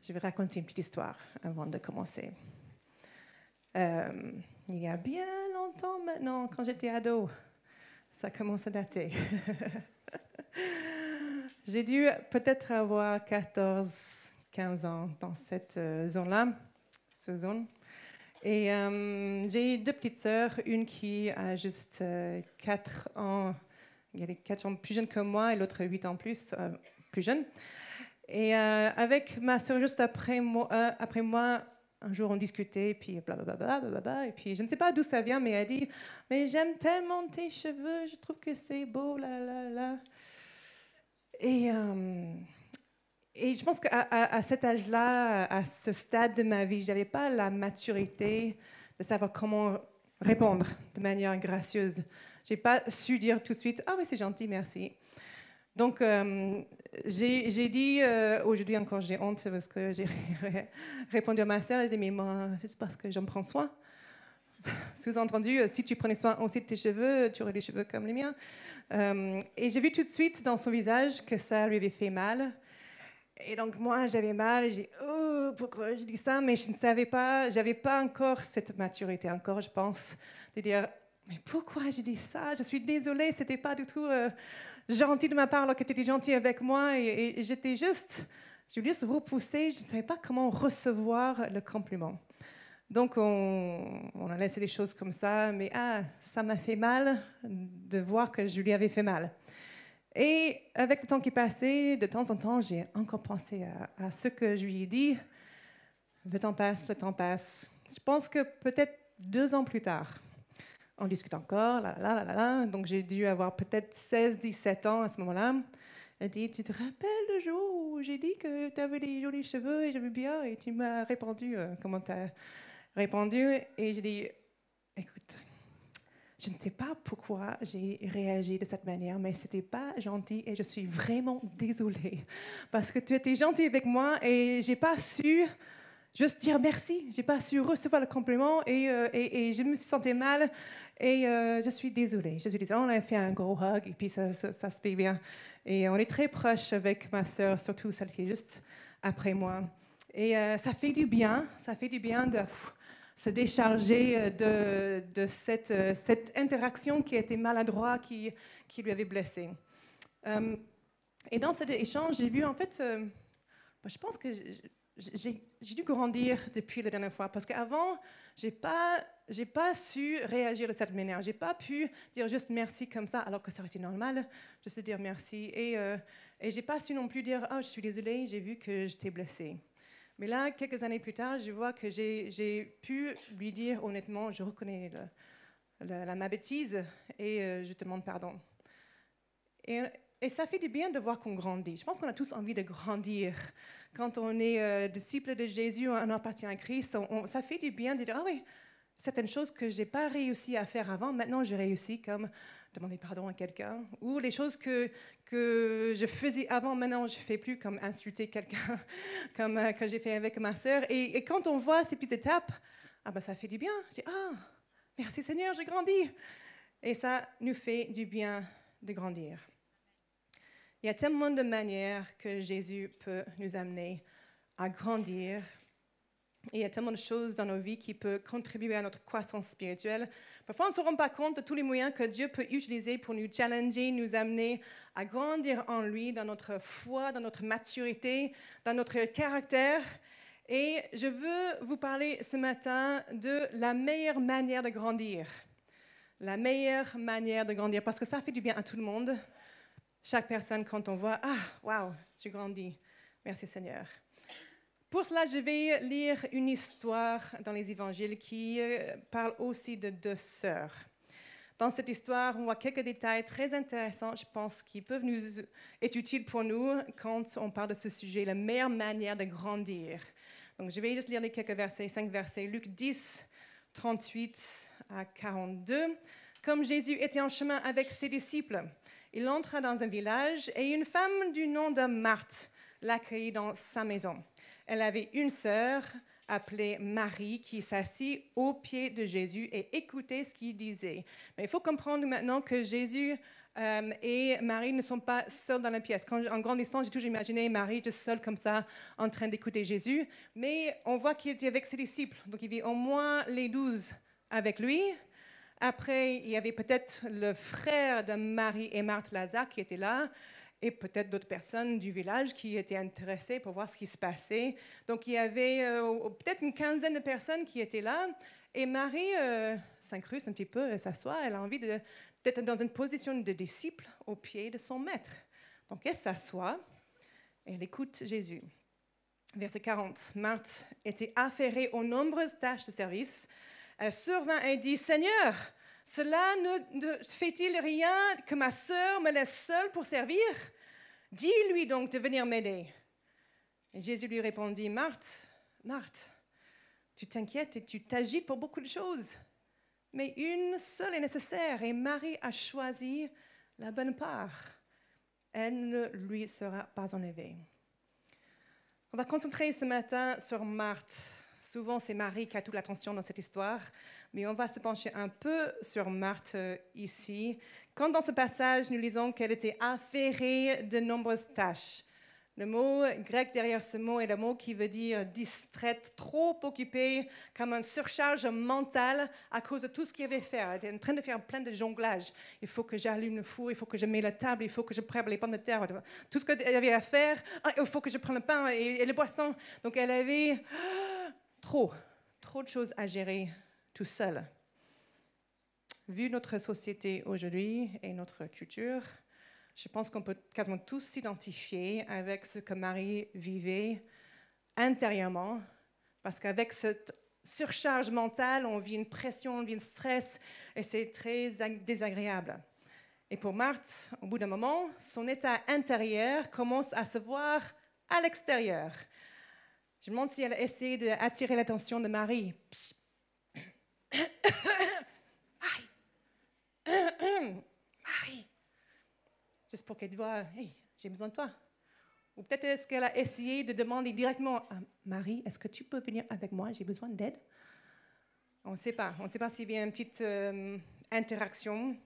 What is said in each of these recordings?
Je vais raconter une petite histoire avant de commencer. Il y a bien longtemps maintenant, quand j'étais ado, ça commence à dater. J'ai dû peut-être avoir 14, 15 ans dans cette zone-là, cette zone. Et j'ai deux petites sœurs, une qui a juste 4 ans, elle est 4 ans plus jeune que moi, et l'autre 8 ans plus jeune. Et avec ma sœur juste après moi, un jour on discutait, puis blablabla, et puis je ne sais pas d'où ça vient, mais elle dit « Mais j'aime tellement tes cheveux, je trouve que c'est beau, là, là, là. » Et je pense qu'à cet âge-là, à ce stade de ma vie, je n'avais pas la maturité de savoir comment répondre de manière gracieuse. Je n'ai pas su dire tout de suite « Ah oui, c'est gentil, merci ». Donc, j'ai dit, aujourd'hui encore, j'ai honte parce que j'ai répondu à ma sœur, j'ai dit, mais moi, c'est parce que j'en prends soin. Sous-entendu, si tu prenais soin aussi de tes cheveux, tu aurais des cheveux comme les miens. Et j'ai vu tout de suite dans son visage que ça lui avait fait mal. Et donc, moi, j'avais mal et j'ai dit, oh, pourquoi j'ai dit ça? Mais je ne savais pas, j'avais pas encore cette maturité, encore, je pense, de dire, mais pourquoi j'ai dit ça? Je suis désolée, c'était pas du tout gentil de ma part alors que tu étais gentil avec moi. Et j'étais juste, je voulais juste repousser, je ne savais pas comment recevoir le compliment. Donc, on a laissé les choses comme ça, mais ça m'a fait mal de voir que je lui avais fait mal. Et avec le temps qui passait, de temps en temps, j'ai encore pensé à ce que je lui ai dit. Le temps passe, le temps passe. Je pense que peut-être 2 ans plus tard, on discute encore, donc j'ai dû avoir peut-être 16, 17 ans à ce moment-là. Elle dit, tu te rappelles le jour où j'ai dit que tu avais des jolis cheveux et j'aimais bien, et tu m'as répondu, comment tu as répondu? Et j'ai dit, écoute, je ne sais pas pourquoi j'ai réagi de cette manière, mais ce n'était pas gentil et je suis vraiment désolée. Parce que tu étais gentil avec moi et je n'ai pas su juste dire merci. Je n'ai pas su recevoir le compliment et je me suis sentie mal et je suis désolée. On a fait un gros hug et puis ça se fait bien. Et on est très proches avec ma sœur, surtout celle qui est juste après moi. Et ça fait du bien de se décharger de cette interaction qui a été maladroite, qui lui avait blessé. Et dans cet échange, j'ai vu, en fait, je pense que j'ai dû grandir depuis la dernière fois, parce qu'avant, j'ai pas su réagir de cette manière. J'ai pas pu dire juste merci comme ça, alors que ça aurait été normal, juste dire merci. Et j'ai pas su non plus dire « Ah, je suis désolée, j'ai vu que je t'ai blessée ». Mais là, quelques années plus tard, je vois que j'ai pu lui dire honnêtement, je reconnais ma bêtise et je te demande pardon. Et ça fait du bien de voir qu'on grandit. Je pense qu'on a tous envie de grandir. Quand on est disciple de Jésus, on appartient à Christ, ça fait du bien de dire, ah oui, certaines choses que je n'ai pas réussi à faire avant, maintenant je réussis, comme demander pardon à quelqu'un, ou les choses que je faisais avant, maintenant je ne fais plus, comme insulter quelqu'un, comme que j'ai fait avec ma sœur. Et quand on voit ces petites étapes, ça fait du bien. Je dis, merci Seigneur, j'ai grandi. Et ça nous fait du bien de grandir. Il y a tellement de manières que Jésus peut nous amener à grandir. Et il y a tellement de choses dans nos vies qui peuvent contribuer à notre croissance spirituelle. Parfois, on ne se rend pas compte de tous les moyens que Dieu peut utiliser pour nous challenger, nous amener à grandir en lui, dans notre foi, dans notre maturité, dans notre caractère. Et je veux vous parler ce matin de la meilleure manière de grandir. La meilleure manière de grandir, parce que ça fait du bien à tout le monde. Chaque personne, quand on voit, waouh, j'ai grandi. Merci Seigneur. Pour cela, je vais lire une histoire dans les évangiles qui parle aussi de 2 sœurs. Dans cette histoire, on voit quelques détails très intéressants, je pense, qui peuvent être utiles pour nous quand on parle de ce sujet, la meilleure manière de grandir. Donc, je vais juste lire les quelques versets, 5 versets. Luc 10, 38 à 42. Comme Jésus était en chemin avec ses disciples, il entra dans un village et une femme du nom de Marthe l'accueillit dans sa maison. Elle avait une sœur appelée Marie qui s'assit aux pieds de Jésus et écoutait ce qu'il disait. Mais il faut comprendre maintenant que Jésus et Marie ne sont pas seuls dans la pièce. En grandissant, j'ai toujours imaginé Marie juste seule comme ça, en train d'écouter Jésus. Mais on voit qu'il était avec ses disciples. Donc il y avait au moins les 12 avec lui. Après, il y avait peut-être le frère de Marie et Marthe, Lazare, qui était là. Et peut-être d'autres personnes du village qui étaient intéressées pour voir ce qui se passait. Donc il y avait peut-être une quinzaine de personnes qui étaient là. Et Marie s'incruste un petit peu, elle s'assoit, elle a envie d'être dans une position de disciple au pied de son maître. Donc elle s'assoit et elle écoute Jésus. Verset 40, Marthe était affairée aux nombreuses tâches de service. Elle survint et dit, « Seigneur, cela ne fait-il rien que ma sœur me laisse seule pour servir? Dis-lui donc de venir m'aider. » Et Jésus lui répondit, « Marthe, Marthe, tu t'inquiètes et tu t'agites pour beaucoup de choses. Mais une seule est nécessaire et Marie a choisi la bonne part. Elle ne lui sera pas enlevée. » On va concentrer ce matin sur Marthe. Souvent, c'est Marie qui a toute l'attention dans cette histoire, mais on va se pencher un peu sur Marthe ici. Quand dans ce passage, nous lisons qu'elle était affairée de nombreuses tâches. Le mot grec derrière ce mot est le mot qui veut dire distraite, trop occupée, comme une surcharge mentale à cause de tout ce qu'il avait à faire. Elle était en train de faire plein de jonglages. Il faut que j'allume le four, il faut que je mette la table, il faut que je prépare les pommes de terre. Tout ce qu'elle avait à faire, il faut que je prenne le pain et les boissons. Donc elle avait trop de choses à gérer tout seule. Vu notre société aujourd'hui et notre culture, je pense qu'on peut quasiment tous s'identifier avec ce que Marie vivait intérieurement, parce qu'avec cette surcharge mentale, on vit une pression, on vit un stress, et c'est très désagréable. Et pour Marthe, au bout d'un moment, son état intérieur commence à se voir à l'extérieur. Je me demande si elle a essayé d'attirer l'attention de Marie. Marie, juste pour qu'elle voie, hey, j'ai besoin de toi. Ou peut-être est-ce qu'elle a essayé de demander directement à Marie, est-ce que tu peux venir avec moi, j'ai besoin d'aide. On ne sait pas. On ne sait pas s'il y a une petite interaction.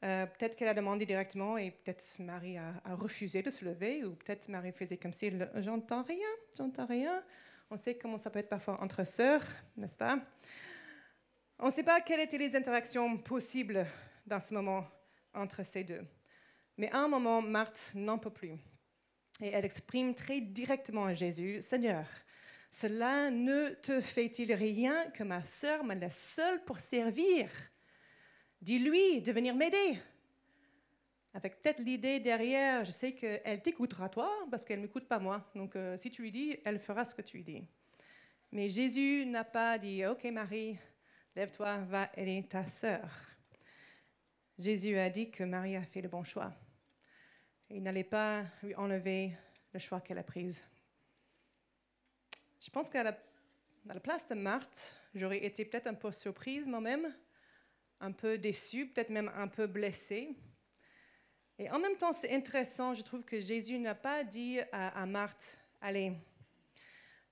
Peut-être qu'elle a demandé directement et peut-être Marie a refusé de se lever, ou peut-être Marie faisait comme si j'entends rien. On sait comment ça peut être parfois entre sœurs, n'est-ce pas? On ne sait pas quelles étaient les interactions possibles dans ce moment entre ces deux. Mais à un moment, Marthe n'en peut plus. Et elle exprime très directement à Jésus, « Seigneur, cela ne te fait-il rien que ma sœur me laisse seule pour servir? Dis-lui de venir m'aider. » Avec peut-être l'idée derrière, je sais qu'elle t'écoutera toi, parce qu'elle ne m'écoute pas moi. Donc si tu lui dis, elle fera ce que tu lui dis. Mais Jésus n'a pas dit, « Ok Marie, lève-toi, va aider ta sœur. » Jésus a dit que Marie a fait le bon choix. Il n'allait pas lui enlever le choix qu'elle a pris. Je pense qu'à la place de Marthe, j'aurais été peut-être un peu surprise moi-même, un peu déçue, peut-être même un peu blessée. Et en même temps, c'est intéressant, je trouve que Jésus n'a pas dit à Marthe, « Allez,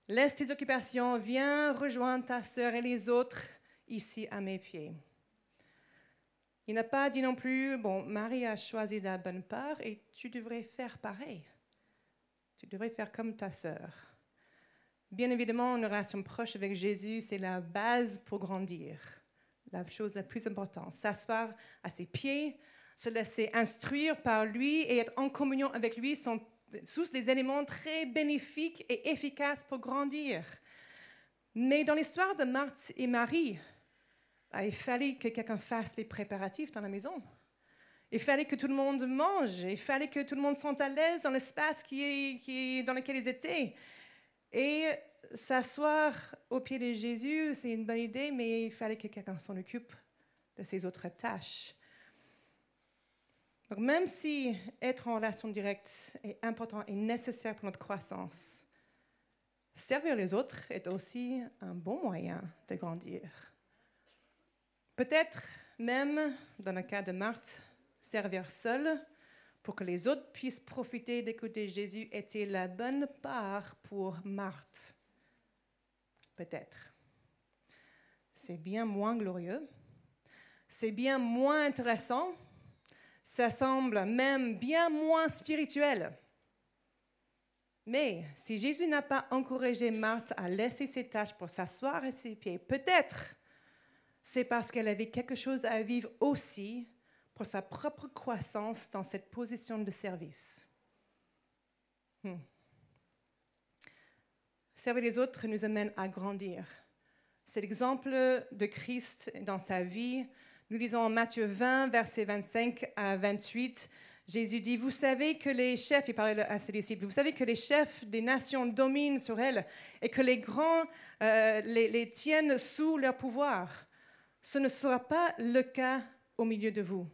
laisse tes occupations, viens rejoindre ta sœur et les autres ici à mes pieds. » Il n'a pas dit non plus, « Bon, Marie a choisi la bonne part et tu devrais faire pareil. Tu devrais faire comme ta sœur. » Bien évidemment, une relation proche avec Jésus, c'est la base pour grandir. La chose la plus importante, s'asseoir à ses pieds, se laisser instruire par lui et être en communion avec lui sont tous des éléments très bénéfiques et efficaces pour grandir. Mais dans l'histoire de Marthe et Marie, il fallait que quelqu'un fasse les préparatifs dans la maison. Il fallait que tout le monde mange. Il fallait que tout le monde soit à l'aise dans l'espace dans lequel ils étaient. Et s'asseoir au pied de Jésus, c'est une bonne idée, mais il fallait que quelqu'un s'en occupe de ses autres tâches. Donc même si être en relation directe est important et nécessaire pour notre croissance, servir les autres est aussi un bon moyen de grandir. Peut-être même, dans le cas de Marthe, servir seule pour que les autres puissent profiter d'écouter Jésus était la bonne part pour Marthe. peut-être. C'est bien moins glorieux, c'est bien moins intéressant, ça semble même bien moins spirituel. Mais si Jésus n'a pas encouragé Marthe à laisser ses tâches pour s'asseoir à ses pieds, peut-être c'est parce qu'elle avait quelque chose à vivre aussi pour sa propre croissance dans cette position de service. Servir les autres nous amène à grandir. C'est l'exemple de Christ dans sa vie. Nous lisons en Matthieu 20, versets 25 à 28, Jésus dit, vous savez que les chefs, il parlait à ses disciples, vous savez que les chefs des nations dominent sur elles et que les grands les tiennent sous leur pouvoir. Ce ne sera pas le cas au milieu de vous.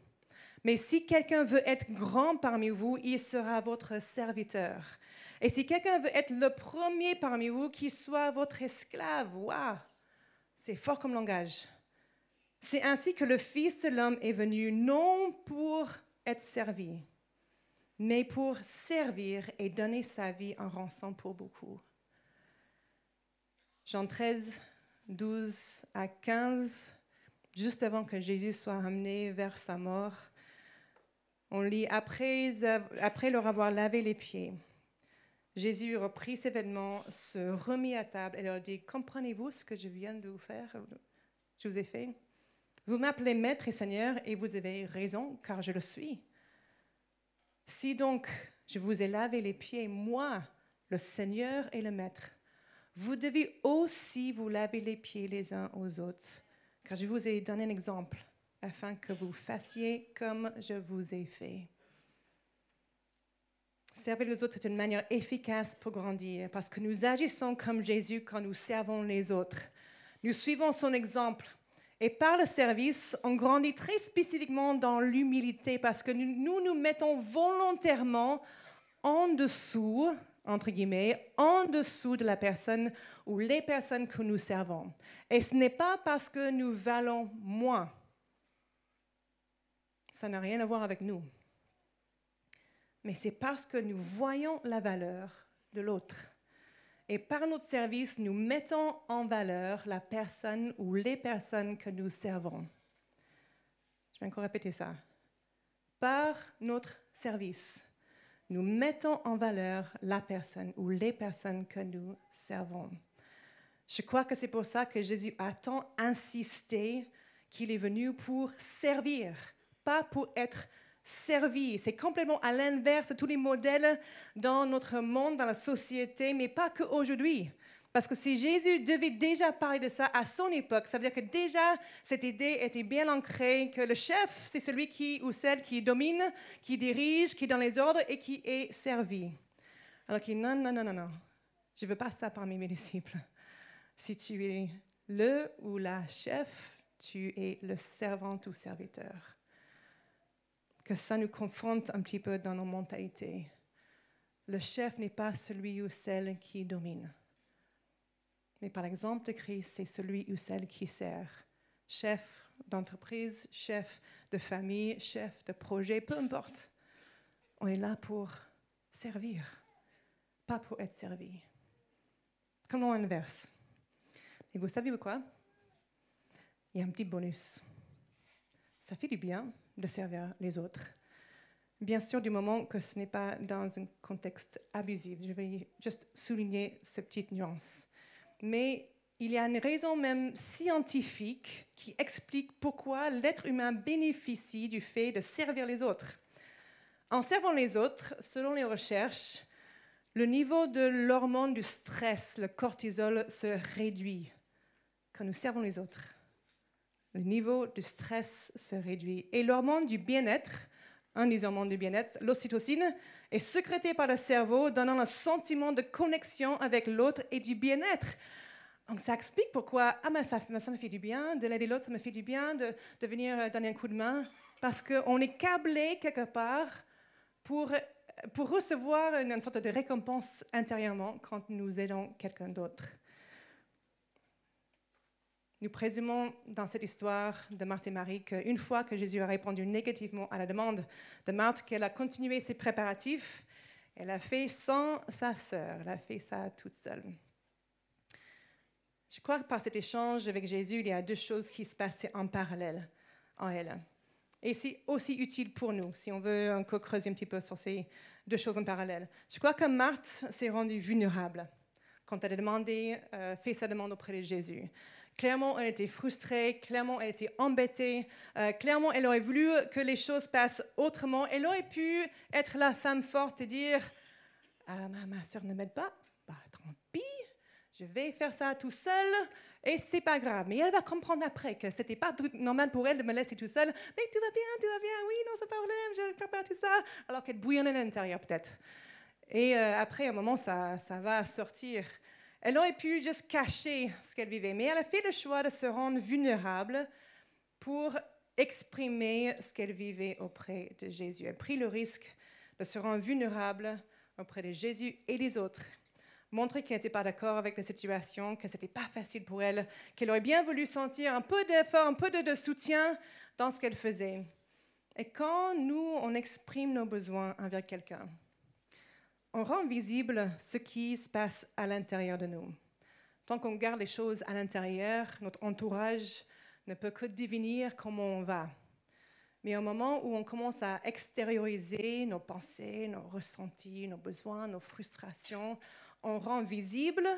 Mais si quelqu'un veut être grand parmi vous, il sera votre serviteur. Et si quelqu'un veut être le premier parmi vous, qu'il soit votre esclave. Waouh, c'est fort comme langage. C'est ainsi que le Fils de l'homme est venu, non pour être servi, mais pour servir et donner sa vie en rançon pour beaucoup. Jean 13, 12 à 15, juste avant que Jésus soit amené vers sa mort, on lit, après leur avoir lavé les pieds, Jésus reprit ses vêtements, se remit à table et leur dit, comprenez-vous ce que je viens de vous faire, je vous ai fait? Vous m'appelez Maître et Seigneur et vous avez raison, car je le suis. Si donc je vous ai lavé les pieds, moi, le Seigneur et le Maître, vous devez aussi vous laver les pieds les uns aux autres, car je vous ai donné un exemple, afin que vous fassiez comme je vous ai fait. Servir les autres est une manière efficace pour grandir, parce que nous agissons comme Jésus quand nous servons les autres. Nous suivons son exemple. Et par le service, on grandit très spécifiquement dans l'humilité parce que nous nous mettons volontairement en dessous, entre guillemets, en dessous de la personne ou les personnes que nous servons. Et ce n'est pas parce que nous valons moins. Ça n'a rien à voir avec nous. Mais c'est parce que nous voyons la valeur de l'autre. Et par notre service, nous mettons en valeur la personne ou les personnes que nous servons. Je vais encore répéter ça. Par notre service, nous mettons en valeur la personne ou les personnes que nous servons. Je crois que c'est pour ça que Jésus a tant insisté qu'il est venu pour servir, pas pour être servi. C'est complètement à l'inverse de tous les modèles dans notre monde, dans la société, mais pas qu'aujourd'hui. Parce que si Jésus devait déjà parler de ça à son époque, ça veut dire que déjà cette idée était bien ancrée, que le chef, c'est celui qui ou celle qui domine, qui dirige, qui donne les ordres et qui est servi. Alors qu'il dit non, non, non, non, non. Je ne veux pas ça parmi mes disciples. Si tu es le ou la chef, tu es le servant ou serviteur. Que ça nous confronte un petit peu dans nos mentalités. Le chef n'est pas celui ou celle qui domine. Mais par l'exemple de Christ, c'est celui ou celle qui sert. Chef d'entreprise, chef de famille, chef de projet, peu importe. On est là pour servir, pas pour être servi. Comme dans l'inverse. Et vous savez quoi? Il y a un petit bonus. Ça fait du bien de servir les autres. Bien sûr, du moment que ce n'est pas dans un contexte abusif. Je vais juste souligner cette petite nuance. Mais il y a une raison même scientifique qui explique pourquoi l'être humain bénéficie du fait de servir les autres. En servant les autres, selon les recherches, le niveau de l'hormone du stress, le cortisol, se réduit quand nous servons les autres. Le niveau du stress se réduit. Et l'hormone du bien-être, un des hormones du bien-être, l'ocytocine, est sécrétée par le cerveau, donnant un sentiment de connexion avec l'autre et du bien-être. Donc ça explique pourquoi ça me fait du bien de l'aider l'autre, ça me fait du bien de venir donner un coup de main, parce qu'on est câblé quelque part pour recevoir une sorte de récompense intérieurement quand nous aidons quelqu'un d'autre. Nous présumons dans cette histoire de Marthe et Marie qu'une fois que Jésus a répondu négativement à la demande de Marthe, qu'elle a continué ses préparatifs, elle a fait sans sa sœur, elle a fait ça toute seule. Je crois que par cet échange avec Jésus, il y a deux choses qui se passaient en parallèle en elle. Et c'est aussi utile pour nous, si on veut encore creuser un petit peu sur ces deux choses en parallèle. Je crois que Marthe s'est rendue vulnérable quand elle a fait sa demande auprès de Jésus. Clairement, elle était frustrée, clairement, elle était embêtée, clairement, elle aurait voulu que les choses passent autrement. Elle aurait pu être la femme forte et dire « ma soeur ne m'aide pas, bah, tant pis, je vais faire ça tout seul et c'est pas grave. » Mais elle va comprendre après que c'était pas normal pour elle de me laisser tout seul. « Mais tout va bien, oui, non, c'est pas problème, je prépare tout ça. » Alors qu'elle bouillonnait à l'intérieur peut-être. Et après, à un moment, ça va sortir. Elle aurait pu juste cacher ce qu'elle vivait, mais elle a fait le choix de se rendre vulnérable pour exprimer ce qu'elle vivait auprès de Jésus. Elle a pris le risque de se rendre vulnérable auprès de Jésus et des autres, montrer qu'elle n'était pas d'accord avec la situation, que ce n'était pas facile pour elle, qu'elle aurait bien voulu sentir un peu d'effort, un peu de soutien dans ce qu'elle faisait. Et quand nous, on exprime nos besoins envers quelqu'un, on rend visible ce qui se passe à l'intérieur de nous. Tant qu'on garde les choses à l'intérieur, notre entourage ne peut que deviner comment on va. Mais au moment où on commence à extérioriser nos pensées, nos ressentis, nos besoins, nos frustrations, on rend visible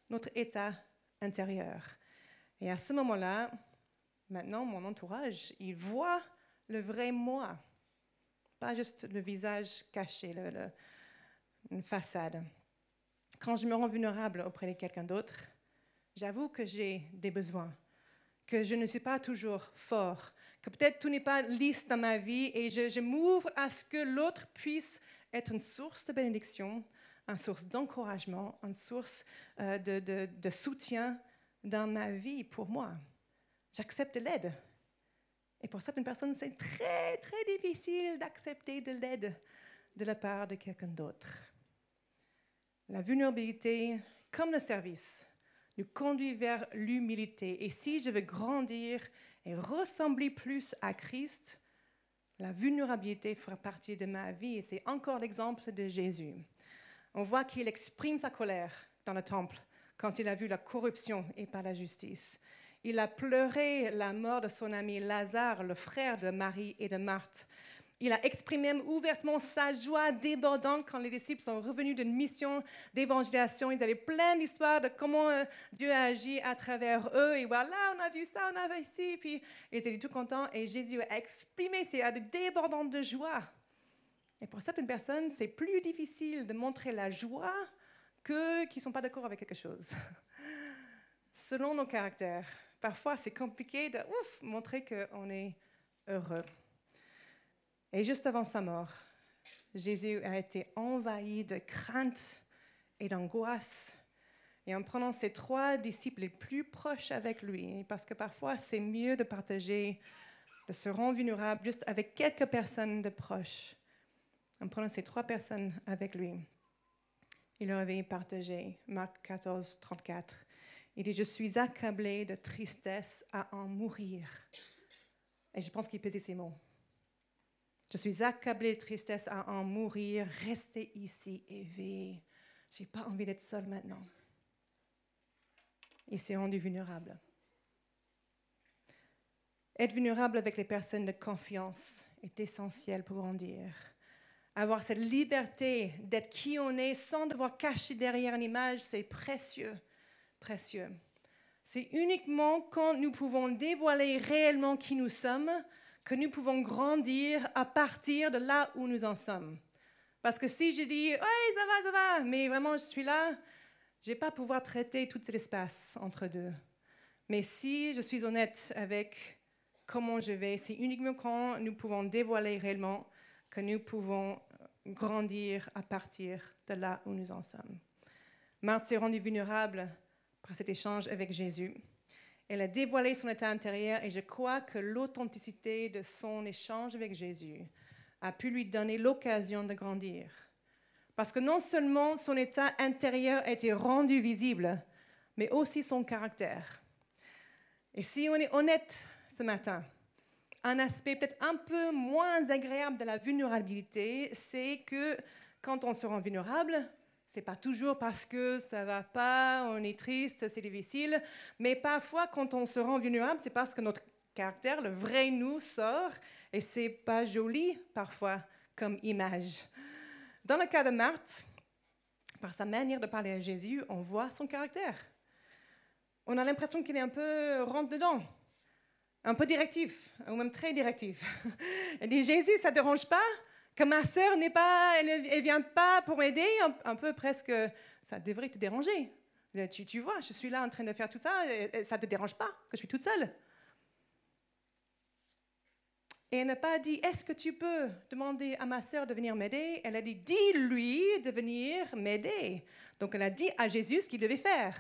notre état intérieur. Et à ce moment-là, maintenant, mon entourage, il voit le vrai moi, pas juste le visage caché, une façade. Quand je me rends vulnérable auprès de quelqu'un d'autre, j'avoue que j'ai des besoins, que je ne suis pas toujours fort, que peut-être tout n'est pas lisse dans ma vie et je m'ouvre à ce que l'autre puisse être une source de bénédiction, une source d'encouragement, une source de soutien dans ma vie pour moi. J'accepte l'aide. Et pour certaines personnes, c'est très, très difficile d'accepter de l'aide de la part de quelqu'un d'autre. La vulnérabilité, comme le service, nous conduit vers l'humilité. Et si je veux grandir et ressembler plus à Christ, la vulnérabilité fera partie de ma vie. Et c'est encore l'exemple de Jésus. On voit qu'il exprime sa colère dans le temple quand il a vu la corruption et pas la justice. Il a pleuré la mort de son ami Lazare, le frère de Marie et de Marthe. Il a exprimé ouvertement sa joie débordante quand les disciples sont revenus d'une mission d'évangélisation. Ils avaient plein d'histoires de comment Dieu a agi à travers eux. Et voilà, on a vu ça, on a vu ici. Puis ils étaient tout contents et Jésus a exprimé ses débordantes de joie. Et pour certaines personnes, c'est plus difficile de montrer la joie que qui ne sont pas d'accord avec quelque chose. Selon nos caractères, parfois c'est compliqué de montrer qu'on est heureux. Et juste avant sa mort, Jésus a été envahi de crainte et d'angoisse. Et en prenant ses 3 disciples les plus proches avec lui, parce que parfois c'est mieux de partager, de se rendre vulnérable juste avec quelques personnes de proches. En prenant ces 3 personnes avec lui, il leur avait partagé, Marc 14, 34. Il dit « Je suis accablé de tristesse à en mourir. » Et je pense qu'il pesait ces mots. Je suis accablé de tristesse à en mourir, rester ici et veiller. Je n'ai pas envie d'être seul maintenant. Il s'est rendu vulnérable. Être vulnérable avec les personnes de confiance est essentiel pour grandir. Avoir cette liberté d'être qui on est sans devoir cacher derrière une image, c'est précieux, précieux. C'est uniquement quand nous pouvons dévoiler réellement qui nous sommes que nous pouvons grandir à partir de là où nous en sommes. Parce que si je dis « Oui, ça va », mais vraiment je suis là, je ne vais pas pouvoir traiter tout cet espace entre deux. Mais si je suis honnête avec comment je vais, c'est uniquement quand nous pouvons dévoiler réellement que nous pouvons grandir à partir de là où nous en sommes. Marthe s'est rendue vulnérable par cet échange avec Jésus. Elle a dévoilé son état intérieur et je crois que l'authenticité de son échange avec Jésus a pu lui donner l'occasion de grandir. Parce que non seulement son état intérieur a été rendu visible, mais aussi son caractère. Et si on est honnête ce matin, un aspect peut-être un peu moins agréable de la vulnérabilité, c'est que quand on se rend vulnérable, C'est pas toujours parce que ça va pas, on est triste, c'est difficile, mais parfois quand on se rend vulnérable, c'est parce que notre caractère, le vrai nous, sort et c'est pas joli parfois comme image. Dans le cas de Marthe, par sa manière de parler à Jésus, on voit son caractère. On a l'impression qu'il est un peu rentre-dedans, un peu directif, ou même très directif. Elle dit, Jésus, ça ne te dérange pas que ma sœur elle vient pas pour m'aider, un peu presque, ça devrait te déranger. Tu vois, je suis là en train de faire tout ça, et ça ne te dérange pas que je suis toute seule. Et elle n'a pas dit, est-ce que tu peux demander à ma sœur de venir m'aider? Elle a dit, dis-lui de venir m'aider. Donc elle a dit à Jésus ce qu'il devait faire.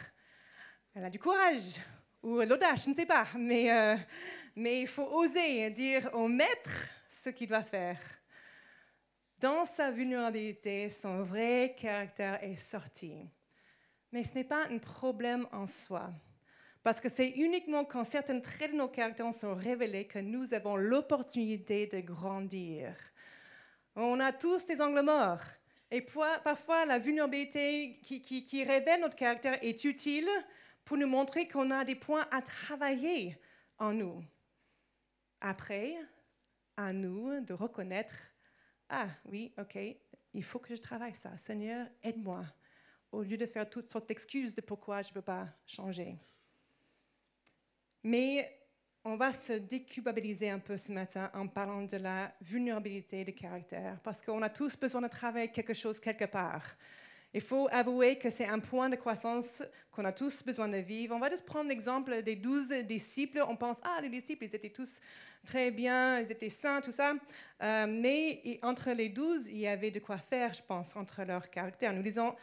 Elle a du courage, ou l'audace, je ne sais pas. Mais il faut oser dire au maître ce qu'il doit faire. Dans sa vulnérabilité, son vrai caractère est sorti. Mais ce n'est pas un problème en soi. Parce que c'est uniquement quand certains traits de nos caractères sont révélés que nous avons l'opportunité de grandir. On a tous des angles morts. Et parfois, la vulnérabilité qui révèle notre caractère est utile pour nous montrer qu'on a des points à travailler en nous. Après, à nous de reconnaître, ah oui, ok, il faut que je travaille ça. Seigneur, aide-moi. Au lieu de faire toutes sortes d'excuses de pourquoi je ne peux pas changer. Mais on va se déculpabiliser un peu ce matin en parlant de la vulnérabilité de caractère, parce qu'on a tous besoin de travailler quelque chose quelque part. Il faut avouer que c'est un point de croissance qu'on a tous besoin de vivre. On va juste prendre l'exemple des 12 disciples. On pense, les disciples, ils étaient tous très bien, ils étaient saints, tout ça. Mais entre les 12, il y avait de quoi faire, je pense, entre leurs caractères. Nous lisons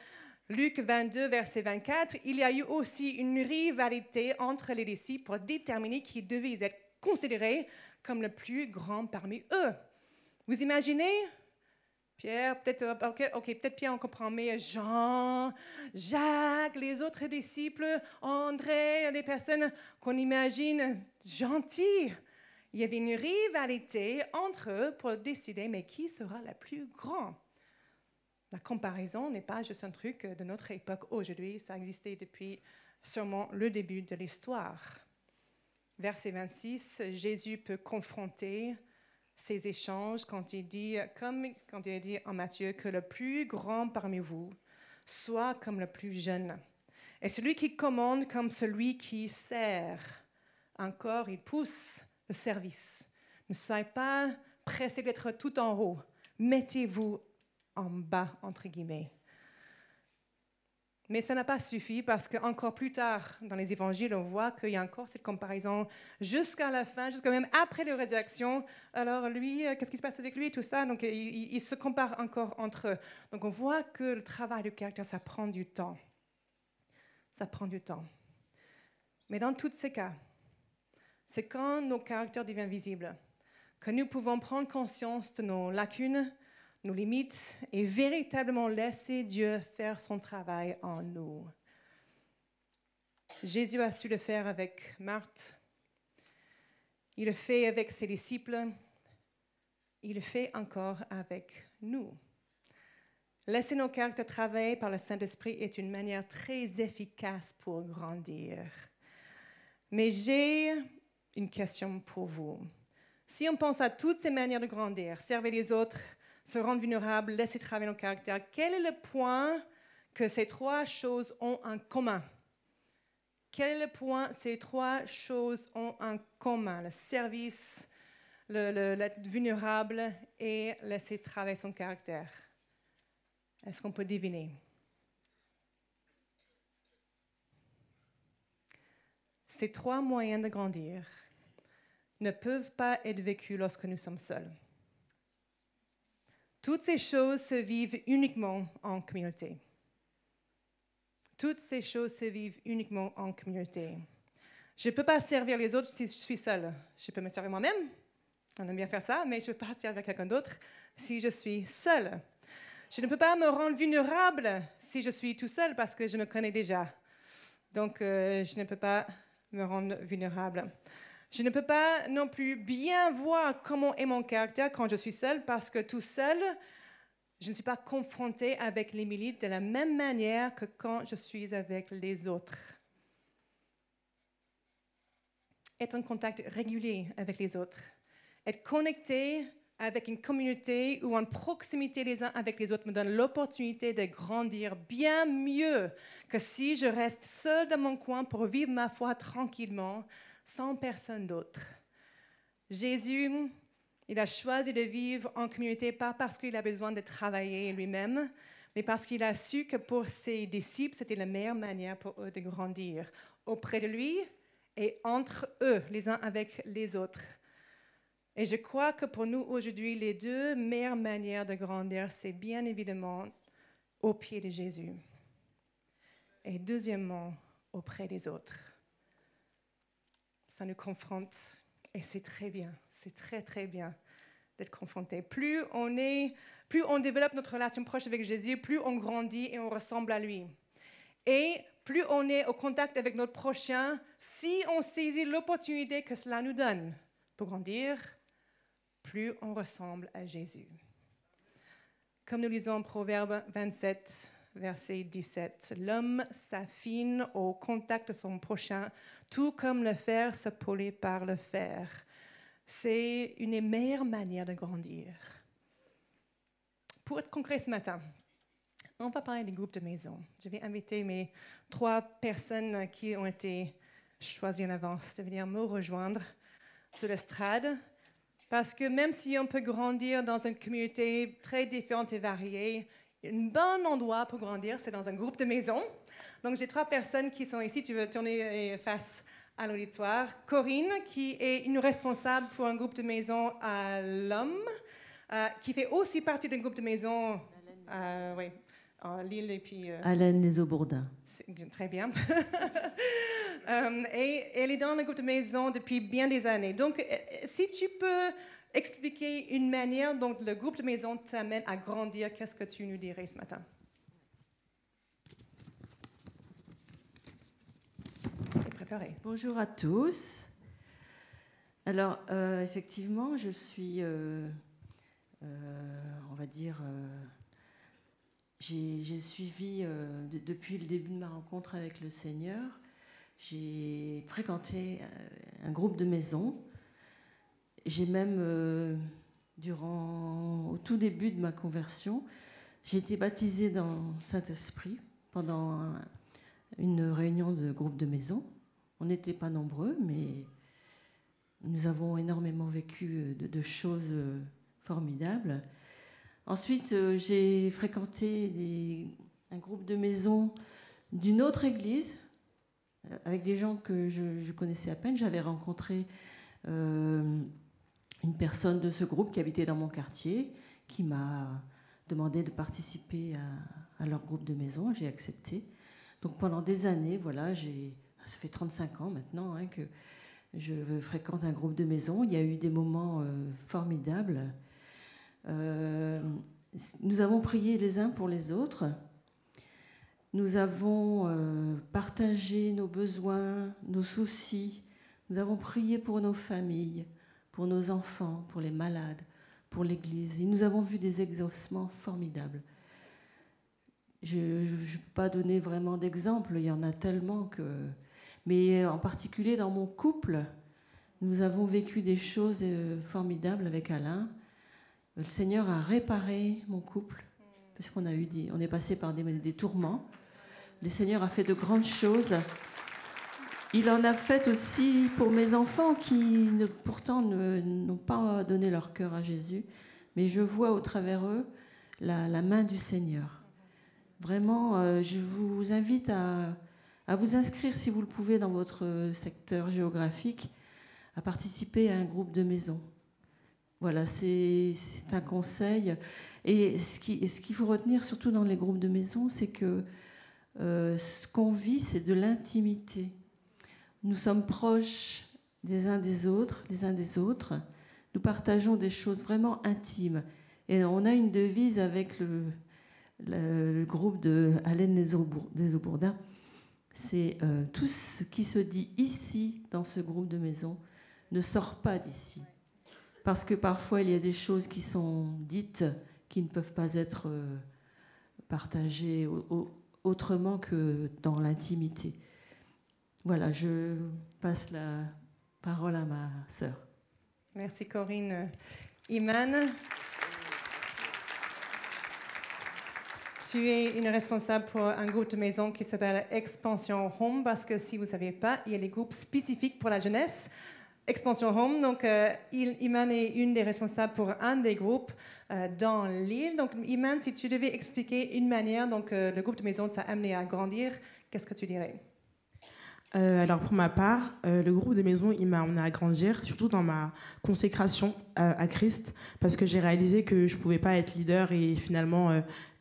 Luc 22, verset 24, il y a eu aussi une rivalité entre les disciples pour déterminer qui devait être considéré comme le plus grand parmi eux. Vous imaginez? Pierre, peut-être, peut-être Pierre, on comprend, mais Jean, Jacques, les autres disciples, André, des personnes qu'on imagine gentilles. Il y avait une rivalité entre eux pour décider, mais qui sera le plus grand? La comparaison n'est pas juste un truc de notre époque aujourd'hui, ça existait depuis sûrement le début de l'histoire. Verset 26, Jésus peut confronter ces échanges quand il dit, comme quand il dit en Matthieu, que le plus grand parmi vous soit comme le plus jeune. Et celui qui commande comme celui qui sert. Encore, il pousse le service. Ne soyez pas pressés d'être tout en haut. Mettez-vous en bas, entre guillemets. Mais ça n'a pas suffi parce qu'encore plus tard dans les évangiles, on voit qu'il y a encore cette comparaison jusqu'à la fin, jusqu'à même après la résurrection. Alors lui, qu'est-ce qui se passe avec lui, tout ça? Donc ils se comparent encore entre eux. Donc on voit que le travail du caractère, ça prend du temps. Ça prend du temps. Mais dans tous ces cas, c'est quand nos caractères deviennent visibles que nous pouvons prendre conscience de nos lacunes, nos limites et véritablement laisser Dieu faire son travail en nous. Jésus a su le faire avec Marthe. Il le fait avec ses disciples. Il le fait encore avec nous. Laisser nos caractères travailler par le Saint-Esprit est une manière très efficace pour grandir. Mais j'ai une question pour vous. Si on pense à toutes ces manières de grandir, servir les autres, se rendre vulnérable, laisser travailler nos caractères, quel est le point que ces trois choses ont en commun? Quel est le point ces trois choses ont en commun? Le service, l'être vulnérable et laisser travailler son caractère. Est-ce qu'on peut deviner? Ces trois moyens de grandir ne peuvent pas être vécus lorsque nous sommes seuls. Toutes ces choses se vivent uniquement en communauté. Toutes ces choses se vivent uniquement en communauté. Je ne peux pas servir les autres si je suis seule. Je peux me servir moi-même, on aime bien faire ça, mais je ne peux pas servir quelqu'un d'autre si je suis seule. Je ne peux pas me rendre vulnérable si je suis tout seul parce que je me connais déjà. Donc, je ne peux pas me rendre vulnérable. Je ne peux pas non plus bien voir comment est mon caractère quand je suis seule parce que tout seul, Je ne suis pas confrontée avec l'Émilie de la même manière que quand je suis avec les autres. Être en contact régulier avec les autres. Être connecté avec une communauté ou en proximité les uns avec les autres me donne l'opportunité de grandir bien mieux que si je reste seule dans mon coin pour vivre ma foi tranquillement, sans personne d'autre. Jésus, il a choisi de vivre en communauté, pas parce qu'il a besoin de travailler lui-même, mais parce qu'il a su que pour ses disciples, c'était la meilleure manière pour eux de grandir, auprès de lui et entre eux, les uns avec les autres. Et je crois que pour nous aujourd'hui, les deux meilleures manières de grandir, c'est bien évidemment au pied de Jésus. Et deuxièmement, auprès des autres. Ça nous confronte et c'est très bien, c'est très très bien d'être confronté. Plus on développe notre relation proche avec Jésus, plus on grandit et on ressemble à lui. Et plus on est au contact avec notre prochain, si on saisit l'opportunité que cela nous donne pour grandir, plus on ressemble à Jésus. Comme nous lisons en Proverbe 27, verset 17, « L'homme s'affine au contact de son prochain, tout comme le fer se polit par le fer. » C'est une des meilleures manières de grandir. Pour être concret ce matin, on va parler des groupes de maison. Je vais inviter mes 3 personnes qui ont été choisies en avance de venir me rejoindre sur l'estrade. Parce que même si on peut grandir dans une communauté très différente et variée, un bon endroit pour grandir, c'est dans un groupe de maison. Donc, j'ai 3 personnes qui sont ici. Tu veux tourner face à l'auditoire. Corinne, qui est une responsable pour un groupe de maison à l'Homme, qui fait aussi partie d'un groupe de maison à Lille et puis... Allen-les-Eaux-Bourdins. Très bien. Et elle est dans le groupe de maison depuis bien des années. Donc, si tu peux expliquer une manière dont le groupe de maison t'amène à grandir, qu'est-ce que tu nous dirais ce matin? Et préparé. Bonjour à tous. Alors, effectivement, je suis, on va dire, j'ai suivi depuis le début de ma rencontre avec le Seigneur. J'ai fréquenté un groupe de maison. J'ai même, au tout début de ma conversion, j'ai été baptisée dans le Saint-Esprit pendant une réunion de groupe de maison. On n'était pas nombreux, mais nous avons énormément vécu de choses formidables. Ensuite, j'ai fréquenté un groupe de maison d'une autre église, avec des gens que je connaissais à peine. J'avais rencontré une personne de ce groupe qui habitait dans mon quartier, qui m'a demandé de participer à leur groupe de maison. J'ai accepté. Donc pendant des années, voilà, ça fait 35 ans maintenant que je fréquente un groupe de maison. Il y a eu des moments formidables. Nous avons prié les uns pour les autres. Nous avons partagé nos besoins, nos soucis. Nous avons prié pour nos familles, pour nos enfants, pour les malades, pour l'Église. Et nous avons vu des exaucements formidables. Je ne peux pas donner vraiment d'exemples, il y en a tellement que... Mais en particulier dans mon couple, nous avons vécu des choses formidables avec Alain. Le Seigneur a réparé mon couple, parce qu'on on est passé par des tourments. Le Seigneur a fait de grandes choses. Il en a fait aussi pour mes enfants qui, pourtant, n'ont pas donné leur cœur à Jésus. Mais je vois au travers eux la main du Seigneur. Vraiment, je vous invite à vous inscrire, si vous le pouvez, dans votre secteur géographique, à participer à un groupe de maison. Voilà, c'est un conseil. Et ce qu'il faut retenir, surtout dans les groupes de maison, c'est que ce qu'on vit, c'est de l'intimité. Nous sommes proches les uns des autres. Nous partageons des choses vraiment intimes. Et on a une devise avec le groupe de Allen-les-Eaux-Bourdins. C'est tout ce qui se dit ici, dans ce groupe de maison, ne sort pas d'ici. Parce que parfois, il y a des choses qui sont dites qui ne peuvent pas être partagées autrement que dans l'intimité. Voilà, je passe la parole à ma sœur. Merci Corinne. Iman, tu es une responsable pour un groupe de maison qui s'appelle Expansion Home, parce que si vous ne savez pas, il y a des groupes spécifiques pour la jeunesse. Expansion Home, donc Iman est une des responsables pour un des groupes dans l'île. Donc Iman, si tu devais expliquer une manière dont le groupe de maison t'a amené à grandir, qu'est-ce que tu dirais? Alors pour ma part, le groupe de maison, il m'a amené à grandir, surtout dans ma consécration à Christ, parce que j'ai réalisé que je ne pouvais pas être leader et finalement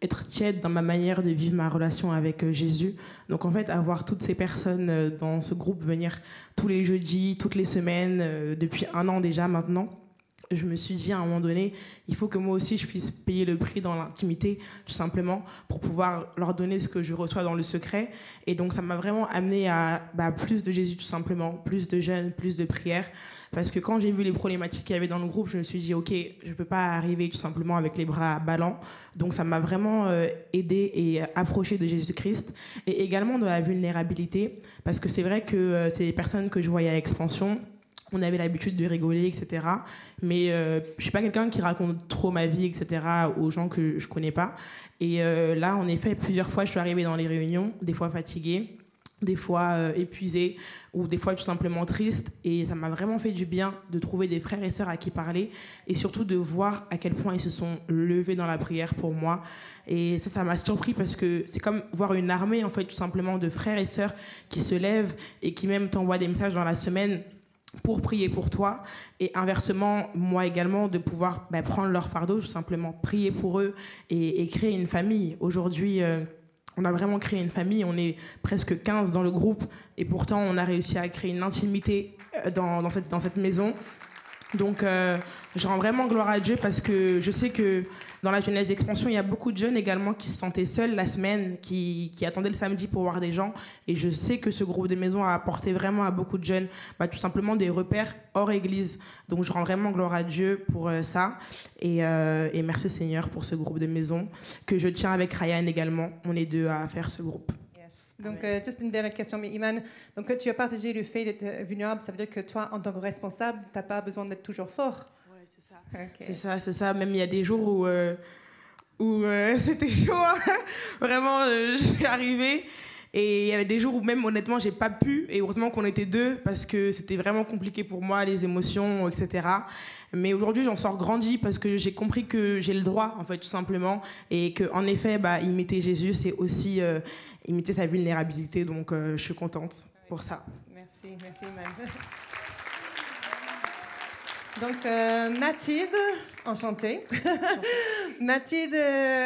être tiède dans ma manière de vivre ma relation avec Jésus. Donc en fait, avoir toutes ces personnes dans ce groupe venir tous les jeudis, toutes les semaines, depuis 1 an déjà maintenant, je me suis dit à un moment donné, il faut que moi aussi je puisse payer le prix dans l'intimité, tout simplement, pour pouvoir leur donner ce que je reçois dans le secret. Et donc ça m'a vraiment amené à plus de Jésus, tout simplement, plus de jeûne, plus de prières. Parce que quand j'ai vu les problématiques qu'il y avait dans le groupe, je me suis dit, ok, je ne peux pas arriver tout simplement avec les bras ballants. Donc ça m'a vraiment aidé et approché de Jésus-Christ. Et également de la vulnérabilité, parce que c'est vrai que c'est des personnes que je voyais à Expansion. On avait l'habitude de rigoler, etc. Mais je ne suis pas quelqu'un qui raconte trop ma vie, etc. aux gens que je ne connais pas. Et là, en effet, plusieurs fois, je suis arrivée dans les réunions, des fois fatiguée, des fois épuisée, ou des fois tout simplement triste. Et ça m'a vraiment fait du bien de trouver des frères et sœurs à qui parler, et surtout de voir à quel point ils se sont levés dans la prière pour moi. Et ça m'a surpris, parce que c'est comme voir une armée, en fait, tout simplement, de frères et sœurs qui se lèvent et qui même t'envoient des messages dans la semaine pour prier pour toi, et inversement, moi également, de pouvoir prendre leur fardeau, tout simplement prier pour eux et créer une famille. Aujourd'hui, on a vraiment créé une famille, on est presque 15 dans le groupe, et pourtant on a réussi à créer une intimité dans cette maison. Donc je rends vraiment gloire à Dieu, parce que je sais que dans la jeunesse d'Expansion, il y a beaucoup de jeunes également qui se sentaient seuls la semaine, qui attendaient le samedi pour voir des gens. Et je sais que ce groupe de maison a apporté vraiment à beaucoup de jeunes tout simplement des repères hors église. Donc je rends vraiment gloire à Dieu pour ça. Et merci Seigneur pour ce groupe de maison que je tiens avec Ryan également. On est 2 à faire ce groupe. Donc, juste une dernière question, mais Iman, donc tu as partagé le fait d'être vulnérable, ça veut dire que toi, en tant que responsable, tu n'as pas besoin d'être toujours fort. Oui, c'est ça. Okay. C'est ça. Même il y a des jours où c'était chaud. Vraiment, j'ai arrivé. Et il y avait des jours où même, honnêtement, j'ai pas pu. Et heureusement qu'on était 2, parce que c'était vraiment compliqué pour moi, les émotions, etc. Mais aujourd'hui, j'en sors grandi, parce que j'ai compris que j'ai le droit, en fait, tout simplement. Et qu'en effet, imiter Jésus, c'est aussi imiter sa vulnérabilité. Donc, je suis contente pour ça. Merci, Iman. Donc, Mathilde, enchantée. Mathilde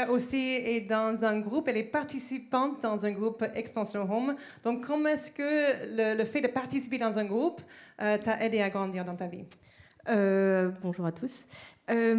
aussi est dans un groupe, elle est participante dans un groupe Expansion Home. Donc, comment est-ce que le fait de participer dans un groupe t'a aidé à grandir dans ta vie? Bonjour à tous.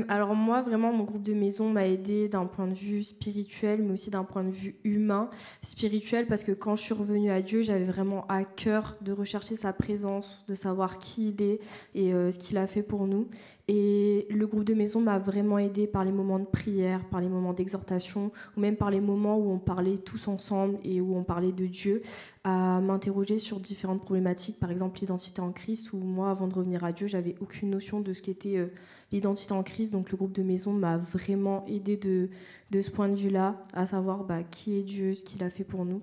Alors moi, vraiment, mon groupe de maison m'a aidée d'un point de vue spirituel, mais aussi d'un point de vue humain. Spirituel, parce que quand je suis revenue à Dieu, j'avais vraiment à cœur de rechercher sa présence, de savoir qui il est et ce qu'il a fait pour nous. Et le groupe de maison m'a vraiment aidée par les moments de prière, par les moments d'exhortation, ou même par les moments où on parlait tous ensemble et où on parlait de Dieu, à m'interroger sur différentes problématiques, par exemple l'identité en Christ, où moi, avant de revenir à Dieu, j'avais aucune notion de ce qu'était l'identité en Christ. Donc le groupe de maison m'a vraiment aidée de ce point de vue-là, à savoir qui est Dieu, ce qu'il a fait pour nous.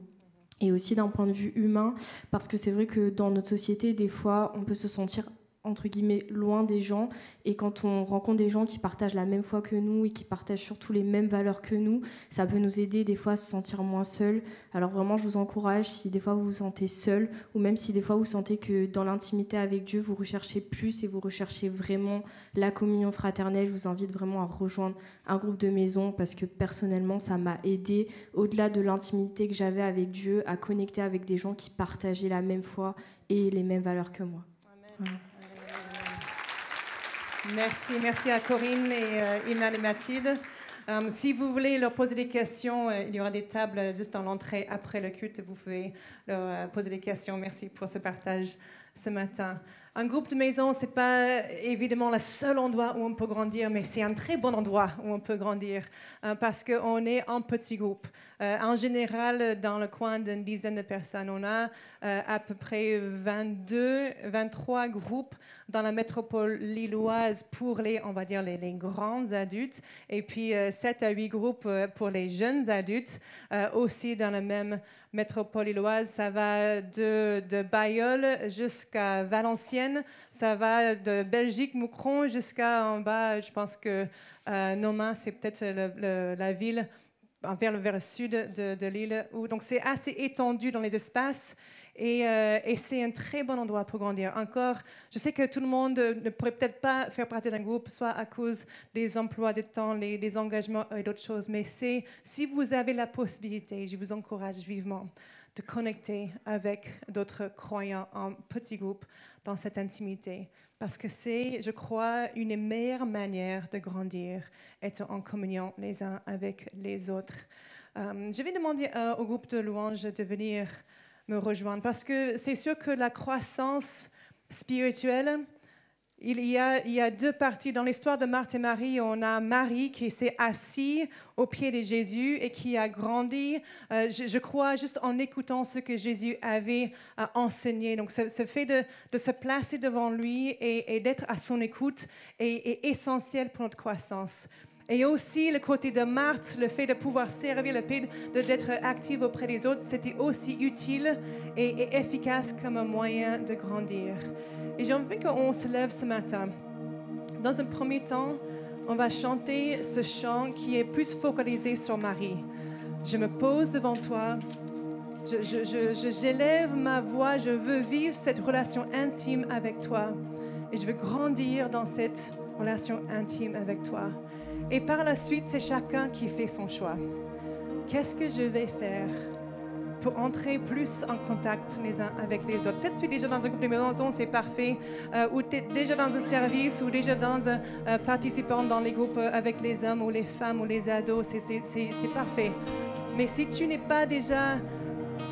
Et aussi d'un point de vue humain, parce que c'est vrai que dans notre société, des fois, on peut se sentir entre guillemets loin des gens, et quand on rencontre des gens qui partagent la même foi que nous et qui partagent surtout les mêmes valeurs que nous, ça peut nous aider des fois à se sentir moins seul. Alors vraiment, je vous encourage, si des fois vous vous sentez seul, ou même si des fois vous sentez que dans l'intimité avec Dieu vous recherchez plus et vous recherchez vraiment la communion fraternelle, je vous invite vraiment à rejoindre un groupe de maison, parce que personnellement ça m'a aidé, au-delà de l'intimité que j'avais avec Dieu, à connecter avec des gens qui partageaient la même foi et les mêmes valeurs que moi. Amen. Merci à Corinne et Iman et Mathilde. Si vous voulez leur poser des questions, il y aura des tables juste dans l'entrée après le culte. Vous pouvez leur poser des questions. Merci pour ce partage. ce matin. Un groupe de maison, ce n'est pas évidemment le seul endroit où on peut grandir, mais c'est un très bon endroit où on peut grandir parce qu'on est en petits groupes. En général, dans le coin d'une dizaine de personnes, on a à peu près 23 groupes dans la métropole lilloise pour on va dire, les grands adultes, et puis 7 à 8 groupes pour les jeunes adultes, aussi dans la même métropole lilloise. Ça va de Bailleul jusqu'à Valenciennes, ça va de Belgique, Moucron, jusqu'à en bas, je pense que Nomain, c'est peut-être la ville vers le sud de l'île. Donc c'est assez étendu dans les espaces. Et c'est un très bon endroit pour grandir. Encore, je sais que tout le monde ne pourrait peut-être pas faire partie d'un groupe, soit à cause des emplois de temps, des engagements et d'autres choses. Mais si vous avez la possibilité, je vous encourage vivement de connecter avec d'autres croyants en petits groupes dans cette intimité. Parce que c'est, je crois, une des meilleures manières de grandir, être en communion les uns avec les autres. Je vais demander au groupe de louanges de venir me rejoindre, parce que c'est sûr que la croissance spirituelle, il y a deux parties. Dans l'histoire de Marthe et Marie, on a Marie qui s'est assise au pied de Jésus et qui a grandi, je crois, juste en écoutant ce que Jésus avait enseigné. Donc ce fait de se placer devant lui et d'être à son écoute est essentiel pour notre croissance. Et aussi, le côté de Marthe, le fait de pouvoir servir, le fait d'être active auprès des autres, c'était aussi utile et efficace comme un moyen de grandir. Et j'ai envie qu'on se lève ce matin. Dans un premier temps, on va chanter ce chant qui est plus focalisé sur Marie. Je me pose devant toi, j'élève ma voix, je veux vivre cette relation intime avec toi. Et je veux grandir dans cette relation intime avec toi. Et par la suite, c'est chacun qui fait son choix. Qu'est-ce que je vais faire pour entrer plus en contact les uns avec les autres? Peut-être que tu es déjà dans un groupe de maison, c'est parfait. Ou tu es déjà dans un service, ou déjà dans un participant dans les groupes avec les hommes ou les femmes ou les ados, c'est parfait. Mais si tu n'es pas déjà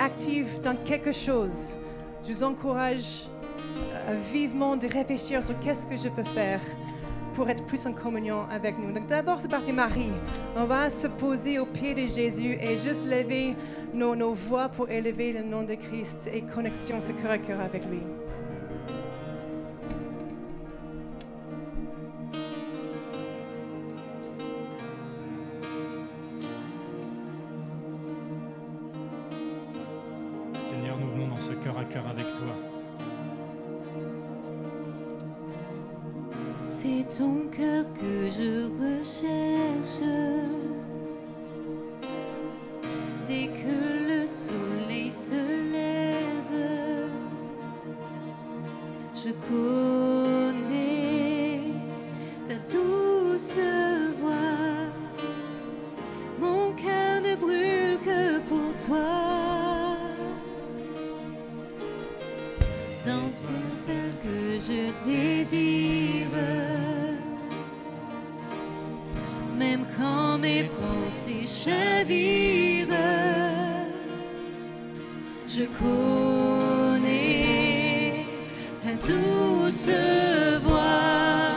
actif dans quelque chose, je vous encourage vivement de réfléchir sur qu'est-ce que je peux faire pour être plus en communion avec nous. Donc d'abord, c'est parti Marie. On va se poser au pied de Jésus et juste lever nos voix pour élever le nom de Christ et connexion, ce cœur à cœur avec lui. Seigneur, nous venons dans ce cœur à cœur avec toi. C'est ton cœur que je recherche. Dès que le soleil se lève, je connais ta douce voix. Mon cœur ne brûle que pour toi. Sentir celle que je désire, même quand mes pensées chavirent, je connais ta douce voix.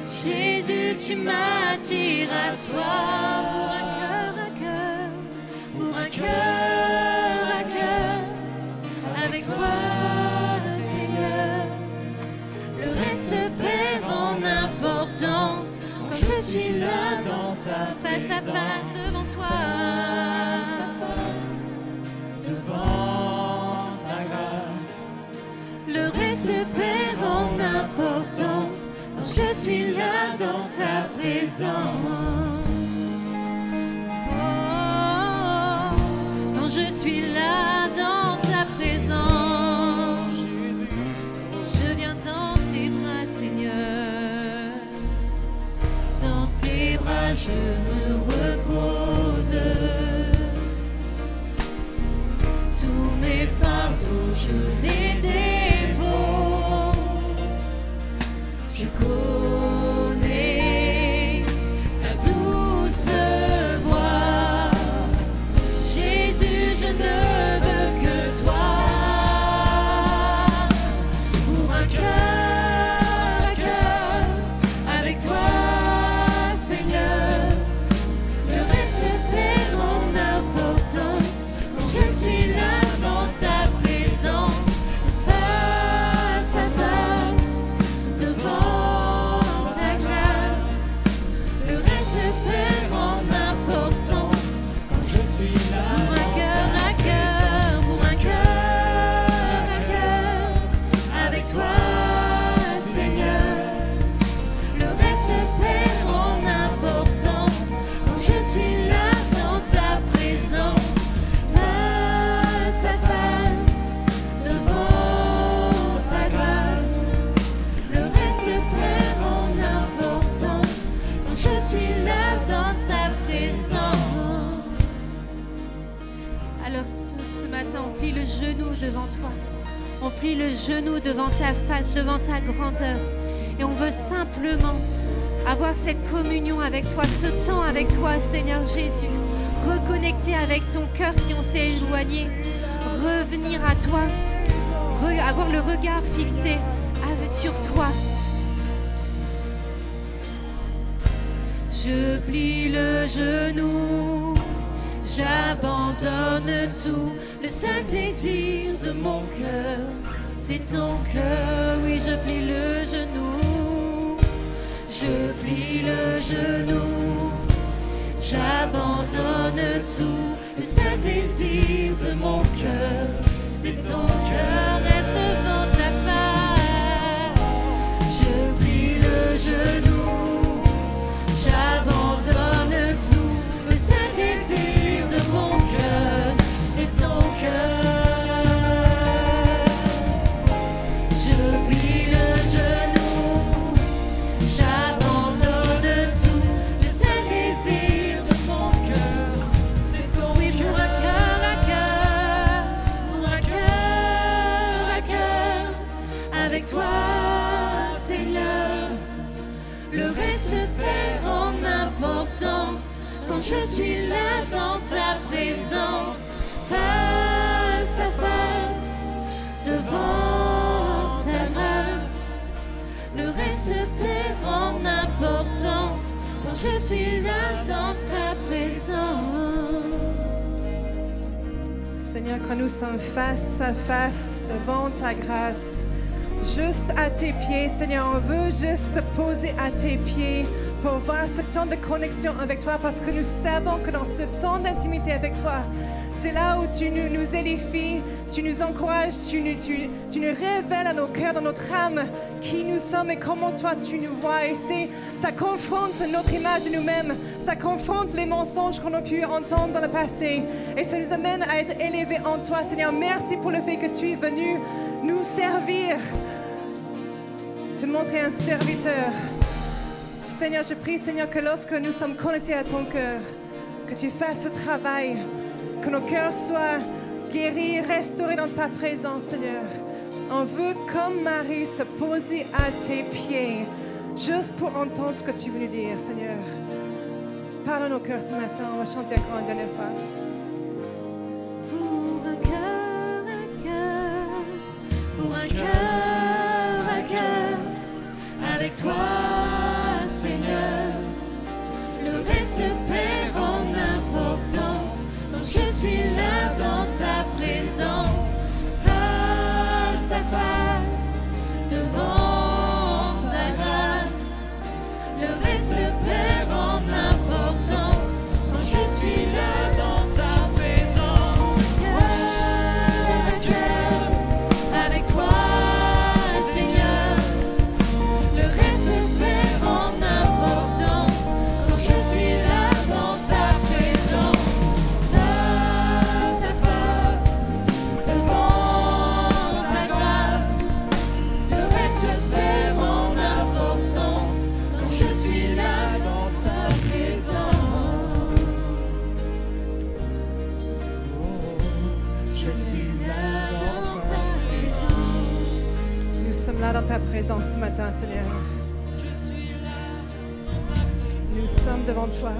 Jésus, tu m'attires à toi pour un cœur à cœur avec toi. Quand je suis là dans ta face à face devant toi, devant ta grâce, le reste perd en importance quand je suis là dans ta présence. Oh, quand je suis là dans ta présence, je viens dans tes bras, Seigneur. Dans tes bras je me repose. Tous mes fardeaux je les dépose. Je connais ta douce voix. Jésus, je ne veux que toi. je suis là dans ta présence. Alors ce matin, on plie le genou devant toi. On plie le genou devant ta face, devant ta grandeur. Et on veut simplement avoir cette communion avec toi, ce temps avec toi, Seigneur Jésus. Reconnecter avec ton cœur si on s'est éloigné. Revenir à toi. Avoir le regard fixé sur toi. Je plie le genou, j'abandonne tout. Le saint désir de mon cœur, c'est ton cœur. Oui, je plie le genou, je plie le genou, j'abandonne tout. Le saint désir de mon cœur, c'est ton cœur, être devant ta face. Je plie le genou, j'abandonne tout. Le saint désir de mon cœur, c'est ton cœur. Je plie le genou, j'abandonne tout. Le saint désir de mon cœur, c'est ton cœur. Oui, pour un cœur à cœur, pour un cœur à cœur, avec toi, Seigneur. Le reste perd en importance quand je suis là dans ta présence, face à face, devant ta grâce. Le reste perd en importance quand je suis là dans ta présence. Seigneur, quand nous sommes face à face devant ta grâce, juste à tes pieds, Seigneur, on veut juste se poser à tes pieds pour voir ce temps de connexion avec toi, parce que nous savons que dans ce temps d'intimité avec toi, c'est là où tu nous édifies, tu nous encourages, tu nous révèles à nos cœurs, dans notre âme, qui nous sommes et comment toi tu nous vois. Et ça confronte notre image de nous-mêmes, ça confronte les mensonges qu'on a pu entendre dans le passé, et ça nous amène à être élevés en toi. Seigneur, merci pour le fait que tu es venu nous servir, te montrer un serviteur. Seigneur, je prie, Seigneur, que lorsque nous sommes connectés à ton cœur, que tu fasses ce travail, que nos cœurs soient guéris, restaurés dans ta présence, Seigneur. On veut, comme Marie, se poser à tes pieds, juste pour entendre ce que tu veux nous dire, Seigneur. Parle à nos cœurs ce matin, on va chanter encore une dernière fois. Pour un cœur à cœur, pour un cœur à cœur, avec toi, Seigneur. Le reste perd en importance quand je suis là dans ta présence, face à face, devant ta grâce. Le reste perd en importance quand je suis là dans ta présence, cœur à cœur, avec toi, Seigneur. Le reste perd en importance quand je suis là dans ta présence, face à face, devant ta grâce. Le reste perd en importance quand je suis là dans ta présence. Je suis là dans ta présence. Nous sommes là dans ta présence ce matin, Seigneur. Nous sommes devant toi.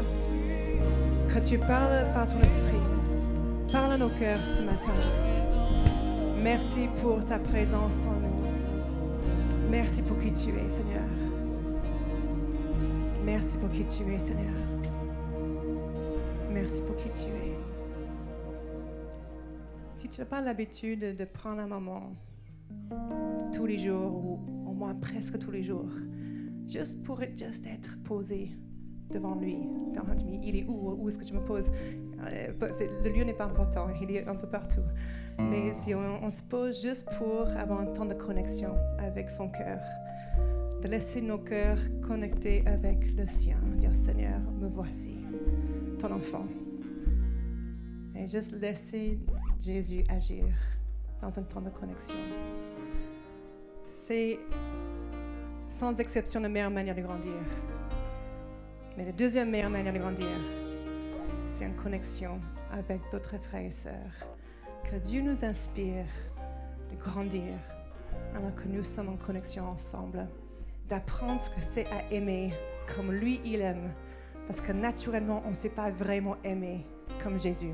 Que tu parles par ton esprit. Parle à nos cœurs ce matin. Merci pour ta présence en nous. Merci pour qui tu es, Seigneur. Merci pour qui tu es, Seigneur. Merci pour qui tu es. Si tu n'as pas l'habitude de prendre un moment tous les jours, ou au moins presque tous les jours, juste pour être posé devant lui. Il est où est-ce que je me pose? Le lieu n'est pas important, il est un peu partout. Mais si on se pose juste pour avoir un temps de connexion avec son cœur, de laisser nos cœurs connectés avec le sien, dire Seigneur, me voici, ton enfant. Et juste laisser Jésus agir dans un temps de connexion. C'est sans exception la meilleure manière de grandir. Mais la deuxième meilleure manière de grandir, c'est une connexion avec d'autres frères et sœurs. Que Dieu nous inspire de grandir alors que nous sommes en connexion ensemble, d'apprendre ce que c'est à aimer comme lui, il aime. Parce que naturellement, on ne sait pas vraiment aimer comme Jésus.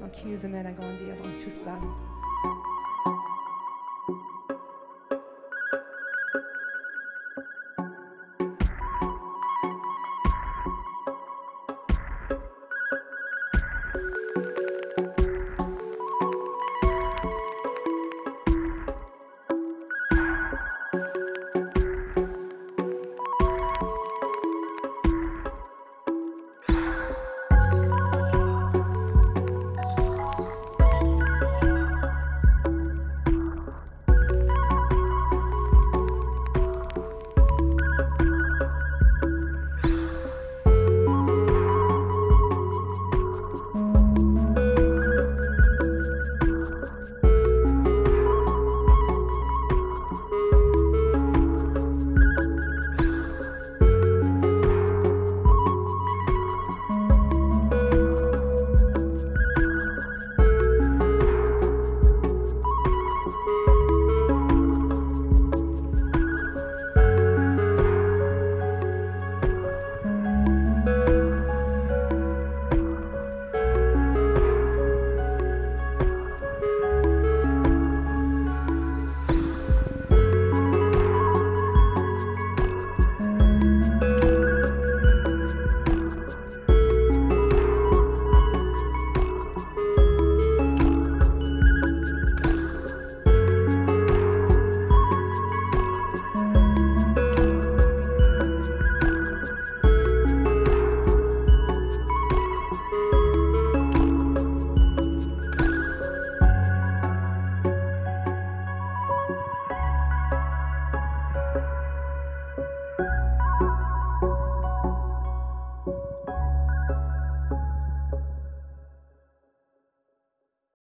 Donc, il nous amène à grandir dans tout cela.